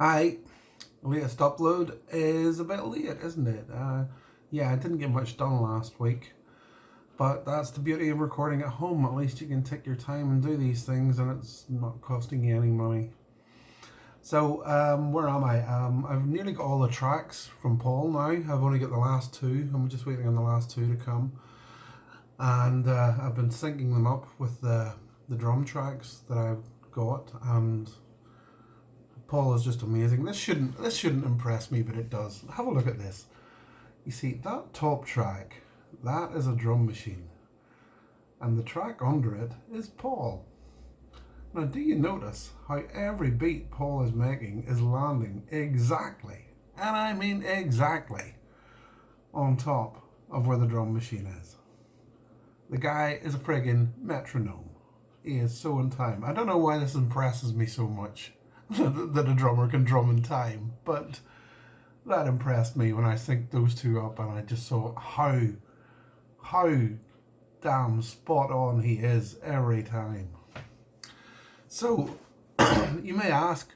Aye, latest upload is a bit late, isn't it? Yeah, I didn't get much done last week, but that's the beauty of recording at home. At least you can take your time and do these things, and it's not costing you any money. So, where am I? I've nearly got all the tracks from Paul now. I've only got the last two. I'm just waiting on the last two to come, and I've been syncing them up with the drum tracks that I've got, and Paul is just amazing. This shouldn't impress me, but it does. Have a look at this. You see, that top track, that is a drum machine. And the track under it is Paul. Now, do you notice how every beat Paul is making is landing exactly, and I mean exactly, on top of where the drum machine is? The guy is a friggin' metronome. He is so in time. I don't know why this impresses me so much. That a drummer can drum in time, but that impressed me when I synced those two up, and I just saw how damn spot on he is every time. So you may ask,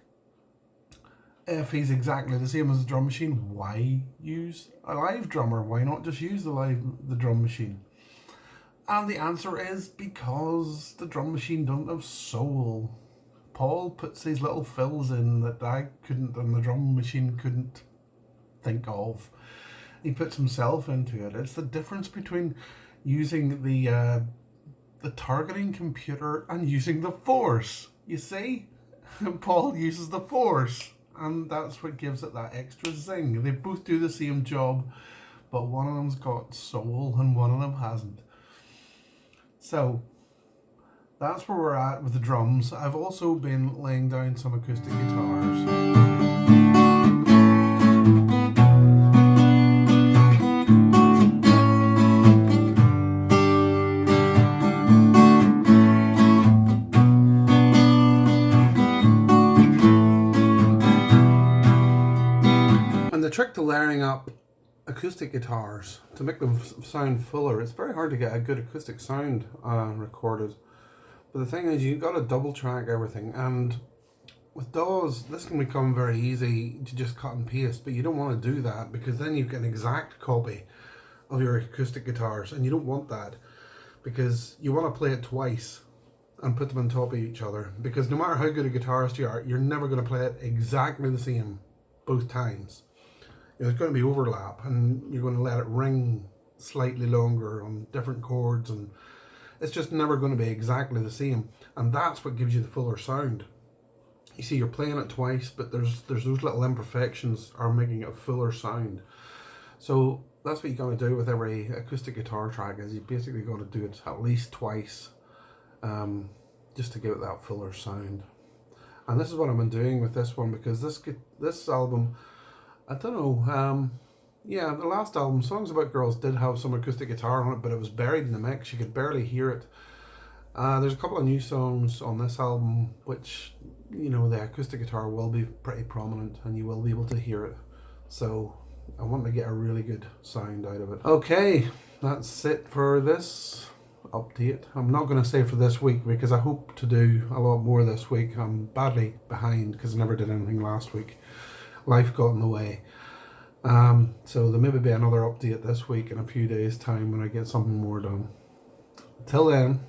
if he's exactly the same as the drum machine, why use a live drummer? Why not just use the drum machine? And the answer is because the drum machine doesn't have soul. Paul puts these little fills in that I couldn't, and the drum machine couldn't think of. He puts himself into it. It's the difference between using the targeting computer and using the force. You see? Paul uses the force, and that's what gives it that extra zing. They both do the same job, but one of them's got soul and one of them hasn't. So that's where we're at with the drums. I've also been laying down some acoustic guitars. And the trick to layering up acoustic guitars to make them sound fuller, it's very hard to get a good acoustic sound recorded. But the thing is, you've got to double track everything, and with DAWs, this can become very easy to just cut and paste, but you don't want to do that, because then you get an exact copy of your acoustic guitars, and you don't want that, because you want to play it twice and put them on top of each other, because no matter how good a guitarist you are, you're never going to play it exactly the same both times. There's going to be overlap, and you're going to let it ring slightly longer on different chords, and it's just never going to be exactly the same, and that's what gives you the fuller sound. You see, you're playing it twice, but there's those little imperfections are making it a fuller sound. So that's what you got to do with every acoustic guitar track, is you basically got to do it at least twice, just to give it that fuller sound. And this is what I've been doing with this one, because this album, I don't know, yeah, the last album, Songs About Girls, did have some acoustic guitar on it, but it was buried in the mix. You could barely hear it. There's a couple of new songs on this album which, you know, the acoustic guitar will be pretty prominent and you will be able to hear it. So I want to get a really good sound out of it. Okay, that's it for this update. I'm not going to say for this week, because I hope to do a lot more this week. I'm badly behind because I never did anything last week. Life got in the way. So there may be another update this week in a few days' time when I get something more done. Till then.